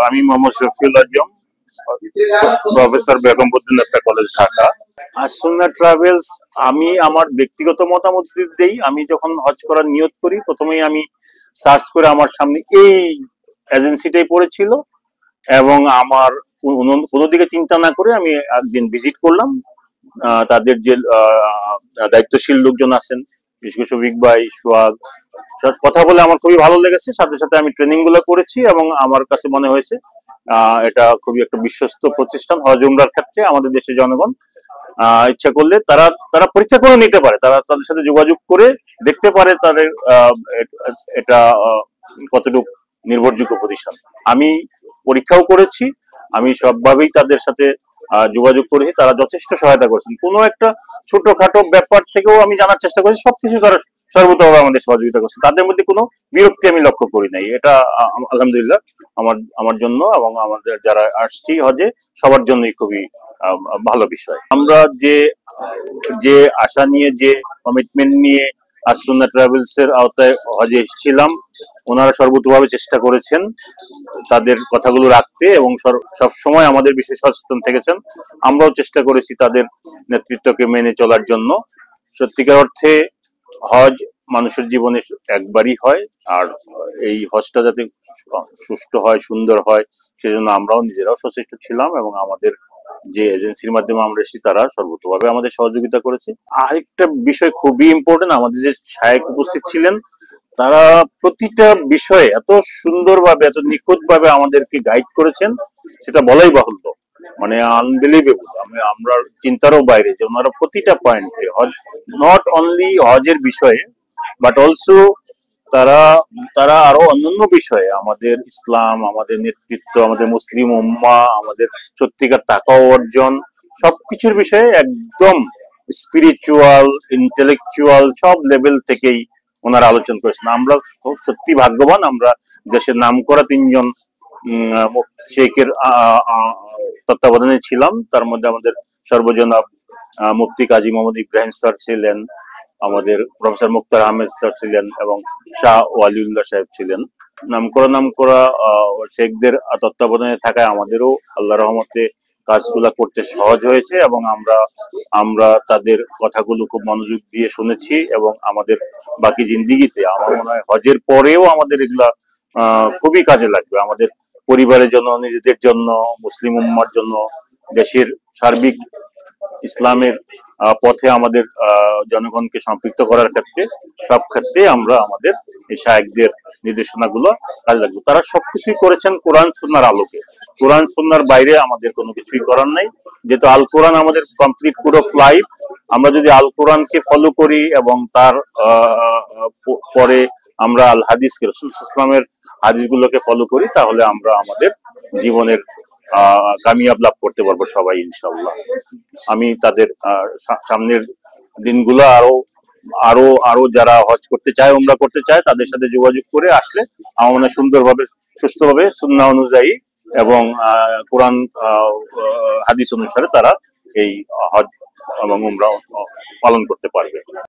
আমি Mohammad Shafiul Azam, professor Begum Badrunnesa college, Dhaka. আসুন্না travels, আমি আমার ব্যক্তিগত মতামত দেই। আমি যখন হজ করার নিয়ত করি, প্রথমেই আমি সার্চ করে আমার সামনে এই এজেন্সিটাই পড়েছিল এবং আমার কোনো দিকে চিন্তা না করে আমি একদিন ভিজিট করলাম। তাদের যে দায়িত্বশীল লোকজন আছেন, বিশেষ করে শফিক ভাই, সোহাগ, কথা বলে আমার খুবই ভালো লেগেছে। সাথে সাথে আমি ট্রেনিং গুলো করেছি এবং আমার কাছে মনে হয়েছে এটা খুবই একটা বিশ্বস্ত প্রতিষ্ঠান। হজ উমরার ক্ষেত্রে আমাদের দেশের জনগণ ইচ্ছা করলে তারা তারা পরীক্ষা করে নিতে পারে, তারা তাদের সাথে যোগাযোগ করে দেখতে পারে তাদের এটা কতটুকু নির্ভরযোগ্য প্রতিষ্ঠান। আমি পরীক্ষাও করেছি, আমি সবভাবেই তাদের সাথে যোগাযোগ করেছি, তারা যথেষ্ট সহায়তা করেছেন। কোনো একটা ছোটখাটো ব্যাপার থেকেও আমি জানার চেষ্টা করেছি, সবকিছু তারা সর্বতভাবে আমাদের সহযোগিতা করছে। তাদের মধ্যে কোনো বিরক্তি আমি লক্ষ্য করি নাই। এটা আলহামদুলিল্লাহ আমার জন্য এবং আমাদের যারা আসছি হজে সবার জন্যই খুবই ভালো বিষয়। আমরা যে যে আশা নিয়ে, যে কমিটমেন্ট নিয়ে আসুন্না ট্রাভেলস এর আওতায় হজে এসেছিলাম, ওনারা সর্বতভাবে চেষ্টা করেছেন তাদের কথাগুলো রাখতে এবং সব সময় আমাদের বিষয়ে সচেতন থেকেছেন। আমরাও চেষ্টা করেছি তাদের নেতৃত্বকে মেনে চলার জন্য। সত্যিকার অর্থে হজ মানুষের জীবনে একবারই হয়, আর এই হজটা যাতে সুষ্ঠু হয়, সুন্দর হয়, সেজন্য আমরাও নিজেরাও সচেষ্ট ছিলাম এবং আমাদের যে এজেন্সির মাধ্যমে আমরা এসেছি তারা সর্বতভাবে আমাদের সহযোগিতা করেছে। আরেকটা বিষয় খুবই ইম্পর্টেন্ট, আমাদের যে শায়েখ উপস্থিত ছিলেন, তারা প্রতিটা বিষয়ে এত সুন্দরভাবে, এত নিখুঁতভাবে আমাদেরকে গাইড করেছেন, সেটা বলাই বাহুল্য। মানে আনবিলিভেবল, আমরা চিন্তারও বাইরে যে ওনারা প্রতিটা পয়েন্টে নট অনলি হজের বিষয়ে বাট অলসো তারা আরো অন্যান্য বিষয়ে আমাদের ইসলাম, আমাদের নেতৃত্ব, আমাদের মুসলিম উম্মাহ, আমাদের সত্যিকার তাকওয়া অর্জন, সবকিছুর বিষয়ে একদম স্পিরিচুয়াল, ইন্টেলেকচুয়াল সব লেভেল থেকেই ওনারা আলোচনা করেছেন। আমরা সত্যি ভাগ্যবান, আমরা দেশের নামকরা 3জন শেখের তত্ত্বাবধানে ছিলাম। তার মধ্যে আমাদের সর্বজনাব মুফতি কাজী মোহাম্মদ ইব্রাহিম স্যার ছিলেন, আমাদের প্রফেসর মুক্তার আহমেদ স্যার ছিলেন এবং শাহ ওয়ালিউল্লাহ সাহেব ছিলেন। নামকরা শেখদের তত্ত্বাবধানে থাকায় আমাদেরও আল্লাহর রহমতে কাজগুলা করতে সহজ হয়েছে এবং আমরা তাদের কথাগুলো খুব মনোযোগ দিয়ে শুনেছি এবং আমাদের বাকি জিন্দিগিতে আমার মনে হয় হজের পরেও আমাদের এগুলা খুবই কাজে লাগবে, আমাদের পরিবারের জন্য, নিজেদের জন্য, মুসলিম উম্মার জন্য, দেশের সার্বিক ইসলামের পথে আমাদের জনগণকে সম্পৃক্ত করার ক্ষেত্রে, সব ক্ষেত্রে আমরা আমাদের এই শায়েখদের নির্দেশনাগুলো কাজে লাগবে। তারা সবকিছুই করেছেন কোরআন সুন্নাহর আলোকে। কোরআন সুন্নাহর বাইরে আমাদের কোনো কিছুই করার নাই, যেহেতু আল কোরআন আমাদের কমপ্লিট কোড অফ লাইফ। আমরা যদি আল কোরআনকে ফলো করি এবং তার পরে আমরা আল হাদিসকে, রাসূল সাল্লাল্লাহু আলাইহি ওয়াসাল্লামের হাদিসগুলোকে ফলো করি, তাহলে আমরা আমাদের জীবনের কামিয়াব লাভ করতে পারবো সবাই ইনশাআল্লাহ। আমি তাদের সামনের দিনগুলো আরো আরো যারা হজ করতে চায়, উমরা করতে চায়, তাদের সাথে যোগাযোগ করে আসলে আমার মনে হয় সুন্দরভাবে, সুস্থভাবে, সুন্নাহ অনুযায়ী এবং কোরআন হাদিস অনুসারে তারা এই হজ এবং উমরা পালন করতে পারবে।